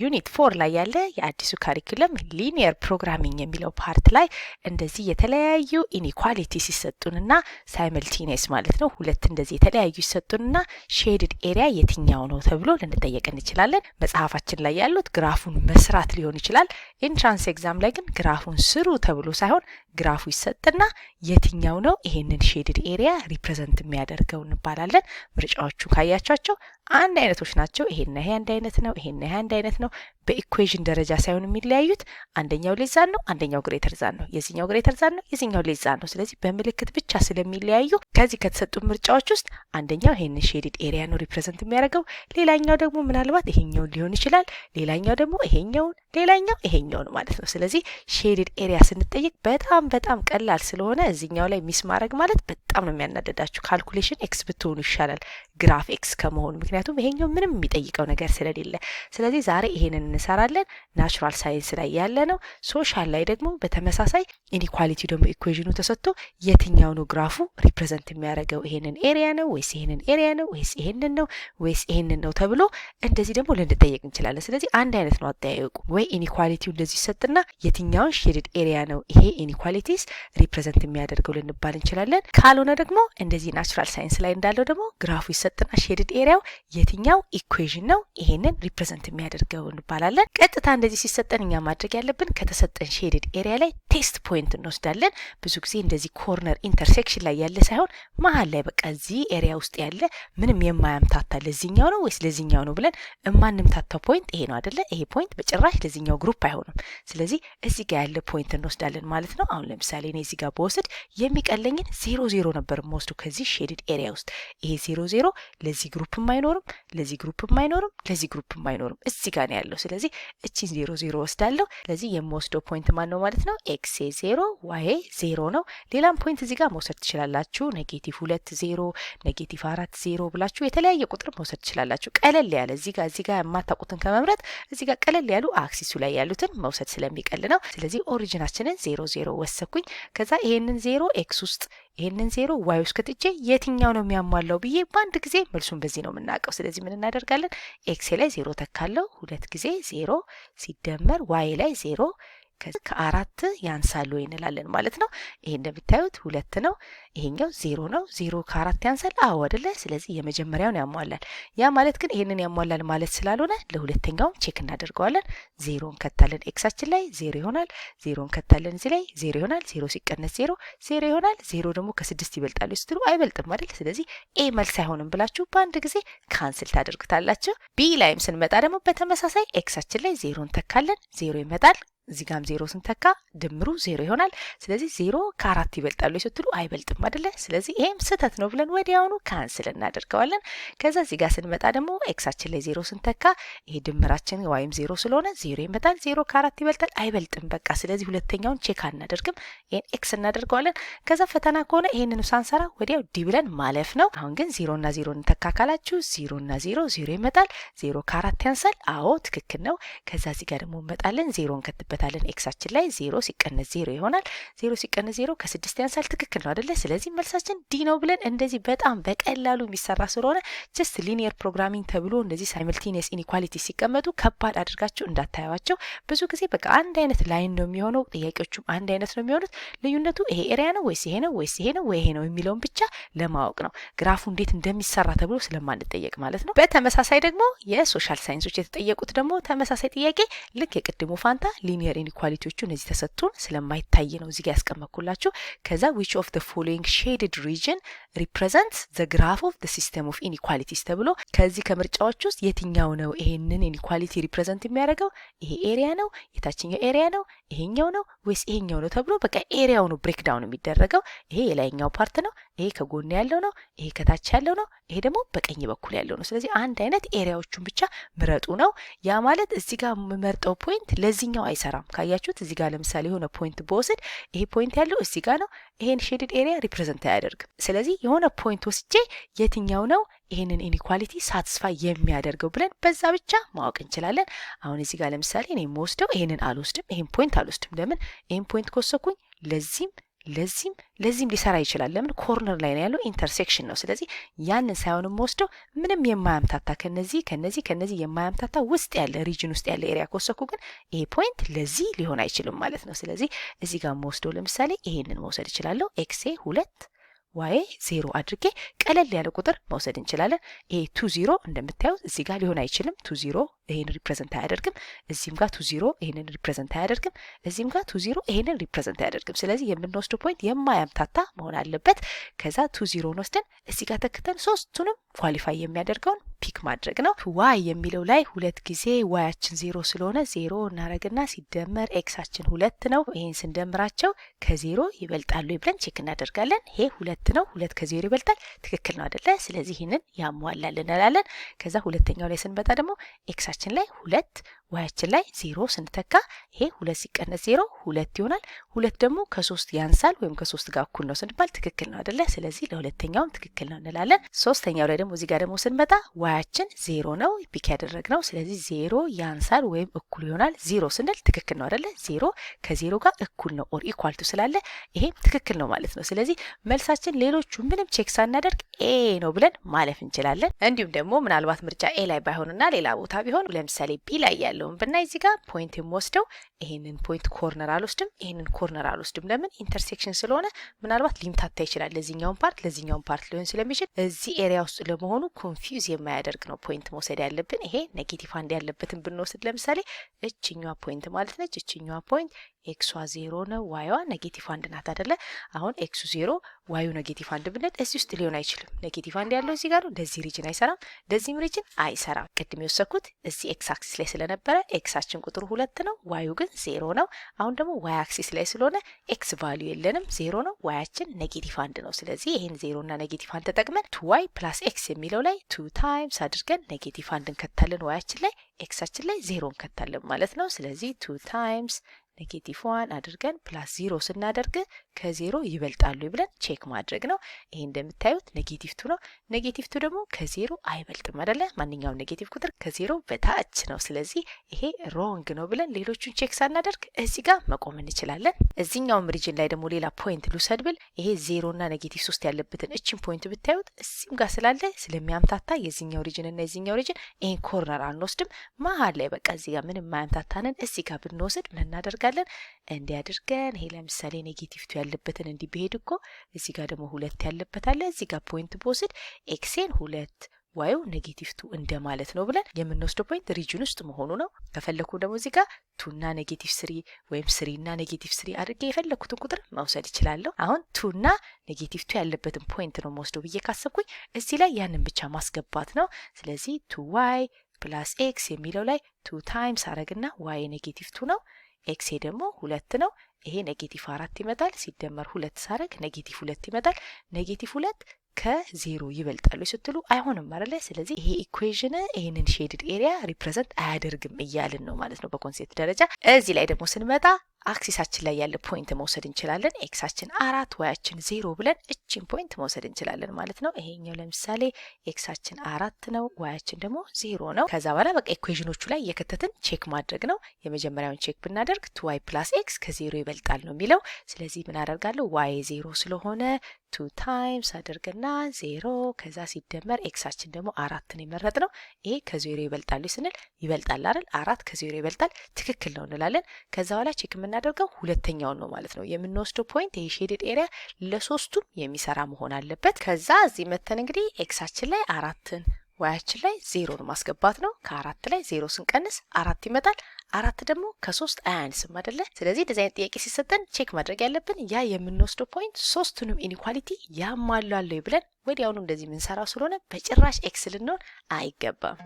ዩኒት 4 ላይ ያለ የአዲሱ ካሪኩለም ሊኒየር ፕሮግራሚንግ የሚለው ፓርት ላይ እንደዚህ የተለያዩ ኢኒኳሊቲ ሲሰጡንና ሳይመልቲኒየስ ማለት ነው ሁለት እንደዚህ የተለያዩ ሲሰጡንና ሼድድ ኤሪያ የትኛው ነው ተብሎ ልንጠየቅ እንችላለን። መጽሐፋችን ላይ ያሉት ግራፉን መስራት ሊሆን ይችላል። ኢንትራንስ ኤግዛም ላይ ግን ግራፉን ስሩ ተብሎ ሳይሆን ግራፉ ይሰጥና የትኛው ነው ይሄንን ሼድድ ኤሪያ ሪፕሬዘንት የሚያደርገው እንባላለን። ምርጫዎቹ ካያቻቸው አንድ አይነቶች ናቸው። ይሄና ይሄ አንድ አይነት ነው፣ ይሄና ይሄ አንድ አይነት ነው። በኢኩዌሽን ደረጃ ሳይሆን የሚለያዩት አንደኛው ሌዛን ነው፣ አንደኛው ግሬተር ዛን ነው፣ የዚህኛው ግሬተር ዛን ነው፣ የዚህኛው ሌዛን ነው። ስለዚህ በምልክት ብቻ ስለሚለያዩ ከዚህ ከተሰጡ ምርጫዎች ውስጥ አንደኛው ይሄንን ሼድድ ኤሪያ ነው ሪፕሬዘንት የሚያደርገው፣ ሌላኛው ደግሞ ምናልባት ይሄኛው ሊሆን ይችላል፣ ሌላኛው ደግሞ ይሄኛውን፣ ሌላኛው ይሄኛውን ማለት ነው። ስለዚህ ሼድድ ኤሪያ ስንጠይቅ በጣም ቀላል ስለሆነ እዚህኛው ላይ ሚስ ማድረግ ማለት በጣም ነው የሚያናደዳችሁ። ካልኩሌሽን ኤክስ ብትሆኑ ይሻላል ግራፍ ኤክስ ከመሆኑ፣ ምክንያቱም ይሄኛው ምንም የሚጠይቀው ነገር ስለሌለ። ስለዚህ ዛሬ ይሄንን እንሰራለን። ናቹራል ሳይንስ ላይ ያለ ነው። ሶሻል ላይ ደግሞ በተመሳሳይ ኢኒኳሊቲው ደግሞ ኢኩዌሽኑ ተሰጥቶ የትኛው ነው ግራፉ ሪፕሬዘንት የሚያደርገው ይሄንን ኤሪያ ነው ወይስ ይሄንን ኤሪያ ነው ወይስ ይሄንን ነው ወይስ ይሄንን ነው ተብሎ እንደዚህ ደግሞ ልንጠየቅ እንችላለን። ስለዚህ አንድ አይነት ነው አጠያየቁ። ወይ ኢኒኳሊቲው እንደዚህ ይሰጥና የትኛውን ሼድድ ኤሪያ ነው ይሄ ኢኒኳሊቲስ ሪፕሬዘንት የሚያደርገው ልንባል እንችላለን። ካልሆነ ደግሞ እንደዚህ ናቹራል ሳይንስ ላይ እንዳለው ደግሞ ግራፉ ይሰጥና ሼድድ ኤሪያው የትኛው ኢኩዌሽን ነው ይሄንን ሪፕሬዘንት የሚያደርገው እንባላለን። ቀጥታ እንደዚህ ሲሰጠን እኛ ማድረግ ያለብን ከተሰጠን ሼድድ ኤሪያ ላይ ቴስት ፖይንት እንወስዳለን። ብዙ ጊዜ እንደዚህ ኮርነር ኢንተርሴክሽን ላይ ያለ ሳይሆን መሀል ላይ በቃ እዚህ ኤሪያ ውስጥ ያለ ምንም የማያምታታ ለዚህኛው ነው ወይስ ለዚህኛው ነው ብለን እማንምታታው ፖይንት ይሄ ነው አይደለ? ይሄ ፖይንት በጭራሽ ለዚህኛው ግሩፕ አይሆንም። ስለዚህ እዚህ ጋር ያለ ፖይንት እንወስዳለን ማለት ነው። አሁን ለምሳሌ እኔ እዚህ ጋር በወስድ የሚቀለኝን 0 ነበር የምወስደው ከዚህ ሼድድ ኤሪያ ውስጥ። ይሄ 0 ለዚህ ግሩፕም አይኖርም፣ ለዚህ ግሩፕም አይኖርም፣ ለዚህ ግሩፕም አይኖርም። እዚህ ጋር ነው ያለው። ስለዚህ እቺን 0 ወስዳለሁ። ስለዚህ የምወስደው ፖይንት ማን ነው ማለት ነው? ኤክስ 0 ዋይ 0 ነው። ሌላም ፖይንት እዚህ ጋር መውሰድ ትችላላችሁ። -2 0 -4 0 ብላችሁ የተለያየ ቁጥር መውሰድ ትችላላችሁ። ቀለል ያለ እዚህ ጋር የማታውቁትን ከመምረጥ እዚህ ጋር ቀለል ያሉ አክሲሱ ላይ ያሉትን መውሰድ ስለሚቀል ነው። ስለዚህ ኦሪጂናችንን 0 ወሰኩኝ። ከዛ ይሄንን 0 ኤክስ ውስጥ ይሄንን 0 ዋይ ውስጥ ከትቼ የትኛው ነው የሚያሟላው ብዬ በአንድ ጊዜ መልሱን በዚህ ነው የምናውቀው። ስለዚህ ምን እናደርጋለን? ኤክስ ላይ 0 ተካለው 2 ጊዜ 0 ሲደመር ዋይ ላይ 0 ከ4 ያንሳል ወይ እንላለን ማለት ነው። ይሄ እንደምታዩት 2 ነው፣ ይሄኛው 0 ነው። 0 ከ4 ያንሳል? አዎ አይደለ? ስለዚህ የመጀመሪያውን ያሟላል። ያ ማለት ግን ይሄንን ያሟላል ማለት ስላልሆነ ለሁለተኛውም ቼክ እናደርገዋለን። 0 እንከታለን ኤክሳችን ላይ 0 ይሆናል። 0 እንከታለን እዚህ ላይ 0 ይሆናል። 0 ሲቀነስ 0 ይሆናል። 0 ደግሞ ከ6 ይበልጣል ስትሉ አይበልጥም አይደል? ስለዚህ ኤ መልስ አይሆንም ብላችሁ በአንድ ጊዜ ካንስል ታደርጉታላችሁ። ቢ ላይም ስንመጣ ደግሞ በተመሳሳይ ኤክሳችን ላይ 0 እንተካለን፣ 0 ይመጣል። እዚህ ጋም 0 ስንተካ ድምሩ 0 ይሆናል። ስለዚህ 0 ከ4 ይበልጣሉ ስትሉ አይበልጥም አይደለ? ስለዚህ ይሄም ስህተት ነው ብለን ወዲያውኑ ካንስል እናደርገዋለን። ከዛ እዚህ ጋር ስንመጣ ደግሞ ኤክሳችን ላይ 0 ስንተካ ይሄ ድምራችን ዋይም 0 ስለሆነ 0 ይመጣል። 0 ከ4 ይበልጣል? አይበልጥም። በቃ ስለዚህ ሁለተኛውን ቼክ አናደርግም፣ ይሄን ኤክስ እናደርገዋለን። ከዛ ፈተና ከሆነ ይሄንን ሳንሰራ ወዲያው ዲ ብለን ማለፍ ነው። አሁን ግን 0 እና 0 እንተካ ካላችሁ 0 እና 0 ይመጣል። 0 ከ4 ያንሳል? አዎ ትክክል ነው። ከዛ እዚህ ጋር ደግሞ እንመጣለን 0 እንከትበታለን። ኤክሳችን ላይ 0 ሲቀነስ 0 ይሆናል። 0 ሲቀነስ 0 ከ6 ያንሳል። ትክክል ነው አይደለ? ስለዚህ መልሳችን ዲ ነው ብለን እንደዚህ በጣም በቀላሉ የሚሰራ ስለሆነ ጀስት ሊኒየር ፕሮግራሚንግ ተብሎ እንደዚህ ሳይመልቲኒየስ ኢኒኳሊቲ ሲቀመጡ ከባድ አድርጋችሁ እንዳታዩዋቸው። ብዙ ጊዜ በቃ አንድ አይነት ላይን ነው የሚሆነው፣ ጥያቄዎቹም አንድ አይነት ነው የሚሆኑት። ልዩነቱ ይሄ ኤሪያ ነው ወይስ ይሄ ነው ወይስ ይሄ ነው ወይ ይሄ ነው የሚለውን ብቻ ለማወቅ ነው፣ ግራፉ እንዴት እንደሚሰራ ተብሎ ስለማንጠየቅ ማለት ነው። በተመሳሳይ ደግሞ የሶሻል ሳይንሶች የተጠየቁት ደግሞ ተመሳሳይ ጥያቄ ልክ የቅድሙ ፋንታ ሊኒየር ኢኒኳሊቲዎቹ እነዚህ ተሰጥቶን ስለማይታይ ነው እዚህ ጋር ያስቀመጥኩላችሁ። ከዛ which of the following shaded region represents the graph of the system of inequalities ተብሎ ከዚህ ከምርጫዎች ውስጥ የትኛው ነው ይሄንን ኢኒኳሊቲ ሪፕሬዘንት የሚያደርገው? ይሄ ኤሪያ ነው፣ የታችኛው ኤሪያ ነው፣ ይሄኛው ነው ወይስ ይሄኛው ነው ተብሎ በቃ ኤሪያው ነው ብሬክ ዳውን የሚደረገው። ይሄ የላይኛው ፓርት ነው፣ ይሄ ከጎን ያለው ነው፣ ይሄ ከታች ያለው ነው፣ ይሄ ደግሞ በቀኝ በኩል ያለው ነው። ስለዚህ አንድ አይነት ኤሪያዎቹን ብቻ ምረጡ ነው። ያ ማለት እዚህ ጋር የምመርጠው ፖይንት ለዚህኛው አይሰራም። ካያችሁት እዚህ ጋር ለምሳሌ የሆነ ፖይንት በወስድ ይሄ ፖይንት ያለው እዚህ ጋር ነው፣ ይሄን ሼድድ ኤሪያ ሪፕሬዘንት አያደርግም። ስለዚህ የሆነ ፖይንት ወስጄ የትኛው ነው ይሄንን ኢኒኳሊቲ ሳትስፋይ የሚያደርገው ብለን በዛ ብቻ ማወቅ እንችላለን። አሁን እዚህ ጋር ለምሳሌ እኔ የምወስደው ይሄንን አልወስድም፣ ይሄን ፖይንት አልወስድም። ለምን? ይሄን ፖይንት ከወሰድኩኝ ለዚህም ለዚህም ሊሰራ ይችላል። ለምን ኮርነር ላይ ነው ያለው፣ ኢንተርሴክሽን ነው። ስለዚህ ያንን ሳይሆንም ወስደው ምንም የማያምታታ ከነዚህ የማያምታታ ውስጥ ያለ ሪጅን ውስጥ ያለ ኤሪያ ከወሰኩ ግን ይሄ ፖይንት ለዚህ ሊሆን አይችልም ማለት ነው። ስለዚህ እዚህ ጋር ወስደው ለምሳሌ ይሄንን መውሰድ እችላለሁ። ኤክሴ 2 ዋይ 0 አድርጌ ቀለል ያለ ቁጥር መውሰድ እንችላለን። ይሄ 2 0 እንደምታዩት እዚህ ጋር ሊሆን አይችልም። 2 0 ይሄን ሪፕሬዘንት አያደርግም። እዚህም ጋር 2 0 ይሄንን ሪፕሬዘንት አያደርግም። እዚህም ጋር 2 0 ይሄንን ሪፕሬዘንት አያደርግም። ስለዚህ የምንወስደው ፖይንት የማያምታታ መሆን አለበት። ከዛ 2 0 ወስደን እዚህ ጋር ተክተን ሶስቱንም ኳሊፋይ የሚያደርገውን ፒክ ማድረግ ነው። ዋይ የሚለው ላይ ሁለት ጊዜ ዋያችን 0 ስለሆነ 0 እናረግና ሲደመር ኤክሳችን 2 ነው። ይሄን ስንደምራቸው ከ0 ይበልጣሉ ብለን ቼክ እናደርጋለን። ይሄ 2 ነው። 2 ከ0 ይበልጣል። ትክክል ነው አይደለ? ስለዚህ ይሄንን ያሟላል እንላለን። ከዛ ሁለተኛው ላይ ስንመጣ ደግሞ ኤክሳችን ላይ 2 ዋያችን ላይ 0 ስንተካ ይሄ 2 ሲቀነስ 0 2 ይሆናል። 2 ደግሞ ከ3 ያንሳል ወይም ከ3 ጋር እኩል ነው ስንባል ትክክል ነው አይደለ? ስለዚህ ለሁለተኛውም ትክክል ነው እንላለን። ሶስተኛው ላይ ደግሞ እዚህ ጋር ደግሞ ስንመጣ ዋያችን 0 ነው ፒክ ያደረግነው። ስለዚህ 0 ያንሳል ወይም እኩል ይሆናል 0 ስንል ትክክል ነው አይደለ? 0 ከ0 ጋር እኩል ነው ኦር ኢኳል ቱ ስላለ ይሄም ትክክል ነው ማለት ነው። ስለዚህ መልሳችን ሌሎቹ ምንም ቼክ ሳናደርግ ኤ ነው ብለን ማለፍ እንችላለን። እንዲሁም ደግሞ ምናልባት ምርጫ ኤ ላይ ባይሆንና ሌላ ቦታ ቢሆን ለምሳሌ ቢ ላይ ያለውን ብናይ እዚህ ጋር ፖይንት የምወስደው ይሄንን ፖይንት ኮርነር አልወስድም፣ ይሄንን ኮርነር አልወስድም። ለምን? ኢንተርሴክሽን ስለሆነ ምናልባት ሊምታታ ይችላል። ለዚህኛውን ፓርት ሊሆን ስለሚችል እዚህ ኤሪያ ውስጥ ለመሆኑ ኮንፊውዝ የማያደርግ ነው ፖይንት መውሰድ ያለብን። ይሄ ኔጌቲቭ አንድ ያለበትን ብንወስድ ለምሳሌ እችኛዋ ፖይንት ማለት ነች። እችኛዋ ፖይንት ኤክሷ 0 ነው፣ ዋይዋ ኔጌቲቭ 1 ናት አይደለ? አሁን ኤክሱ 0 ዋዩ ኔጌቲቭ 1 ብንል እዚህ ውስጥ ሊሆን አይችልም። ኔጌቲቭ 1 ያለው እዚህ ጋር ነው። ለዚህ ሪጅን አይሰራም፣ ለዚህም ሪጅን አይሰራም። ቅድም የወሰድኩት እዚህ ኤክስ አክሲስ ላይ ስለነበረ ኤክሳችን ቁጥሩ 2 ነው፣ ዋዩ ግን 0 ነው። አሁን ደግሞ ዋይ አክሲስ ላይ ስለሆነ ኤክስ ቫልዩ የለንም፣ 0 ነው። ዋያችን ኔጌቲቭ 1 ነው። ስለዚህ ይሄን 0 እና ኔጌቲቭ 1 ተጠቅመን 2y ፕላስ ኤክስ የሚለው ላይ 2 ታይምስ አድርገን ኔጌቲቭ 1 እንከታለን ዋያችን ላይ፣ ኤክሳችን ላይ 0 እንከታለን ማለት ነው። ስለዚህ 2 ታይምስ ኔጌቲቭ 1 አድርገን ፕላስ 0 ስናደርግ ከ0 ይበልጣሉ ብለን ቼክ ማድረግ ነው። ይሄ እንደምታዩት ኔጌቲቭ 2 ነው። ኔጌቲቭ 2 ደግሞ ከ0 አይበልጥም አይደለ? ማንኛውም ኔጌቲቭ ቁጥር ከ0 በታች ነው። ስለዚህ ይሄ ሮንግ ነው ብለን ሌሎቹን ቼክ ሳናደርግ እዚህ ጋር መቆም እንችላለን። እዚህኛውም ሪጅን ላይ ደግሞ ሌላ ፖይንት ልውሰድ ብል ይሄ 0 እና ኔጌቲቭ 3 ያለበትን እቺን ፖይንት ብታዩት እዚህም ጋር ስላለ ስለሚያምታታ የዚህኛው ሪጅን እና የዚህኛው ሪጅን ይሄን ኮርነር አንወስድም። መሀል ላይ በቃ እዚህ ጋር ምንም ማያምታታንን እዚህ ጋር ብንወስድ ምን እናደርጋለን? እንዲያደርገን ይሄ ለምሳሌ ኔጌቲቭ 2 ያለበትን እንዲህ ቢሄድ እኮ እዚህ ጋር ደግሞ 2 ያለበት አለ። እዚህ ጋር ፖይንት በወስድ ኤክሴን 2 ዋዩ ኔጌቲቭ 2 እንደማለት ነው ብለን የምንወስደው ፖይንት ሪጅን ውስጥ መሆኑ ነው። ከፈለኩ ደግሞ እዚህ ጋር 2 እና ኔጌቲቭ 3 ወይም 3 እና ኔጌቲቭ 3 አድርጌ የፈለኩትን ቁጥር መውሰድ እችላለሁ። አሁን 2 እና ኔጌቲቭ 2 ያለበትን ፖይንት ነው መወስደው ብዬ ካሰብኩኝ እዚህ ላይ ያንን ብቻ ማስገባት ነው። ስለዚህ 2y ፕላስ ኤክስ የሚለው ላይ 2 ታይምስ አረግና ዋይ ኔጌቲቭ 2 ነው፣ ኤክሴ ደግሞ 2 ነው። ይሄ ኔጌቲቭ 4 ይመጣል። ሲደመር 2 ሳረግ ኔጌቲቭ 2 ይመጣል። ኔጌቲቭ 2 ከ0 ይበልጣሉ ስትሉ አይሆንም አይደለ? ስለዚህ ይሄ ኢኩዌሽን ይሄንን ሼድድ ኤሪያ ሪፕሬዘንት አያደርግም እያልን ነው ማለት ነው በኮንሴፕት ደረጃ። እዚህ ላይ ደግሞ ስንመጣ አክሲሳችን ላይ ያለ ፖይንት መውሰድ እንችላለን። ኤክሳችን 4 ዋያችን 0 ብለን እቺን ፖይንት መውሰድ እንችላለን ማለት ነው። ይሄኛው ለምሳሌ ኤክሳችን 4 ነው፣ ዋያችን ደግሞ 0 ነው። ከዛ በኋላ በቃ ኢኩዌሽኖቹ ላይ እየከተትን ቼክ ማድረግ ነው። የመጀመሪያውን ቼክ ብናደርግ 2y ፕላስ ኤክስ ከ0 ይበልጣል ነው የሚለው። ስለዚህ ምን አደርጋለሁ? ዋይ 0 ስለሆነ 2 ታይምስ አድርገና 0 ከዛ ሲደመር ኤክሳችን ደግሞ 4 ነው የመረጥ ነው። ይሄ ከ0 ይበልጣሉ ስንል ይበልጣል አይደል? 4 ከ0 ይበልጣል፣ ትክክል ነው እንላለን። ከዛ በኋላ ቼክ የምናደርገው ሁለተኛውን ነው ማለት ነው። የምንወስደው ፖይንት ይሄ ሼድድ ኤሪያ ለሶስቱም የሚሰራ መሆን አለበት። ከዛ እዚህ መተን እንግዲህ ኤክሳችን ላይ 4ን ዋያችን ላይ 0ን ማስገባት ነው። ከ4 ላይ 0 ስንቀንስ 4 ይመጣል። 4 ደግሞ ከ3 አያንስም አይደለ? ስለዚህ እንደዚህ አይነት ጥያቄ ሲሰጠን ቼክ ማድረግ ያለብን ያ የምንወስደው ፖይንት ሶስቱንም ኢኒኳሊቲ ያሟላል ብለን ወዲያውኑ እንደዚህ የምንሰራው ስለሆነ በጭራሽ ኤክስ ልንሆን አይገባም።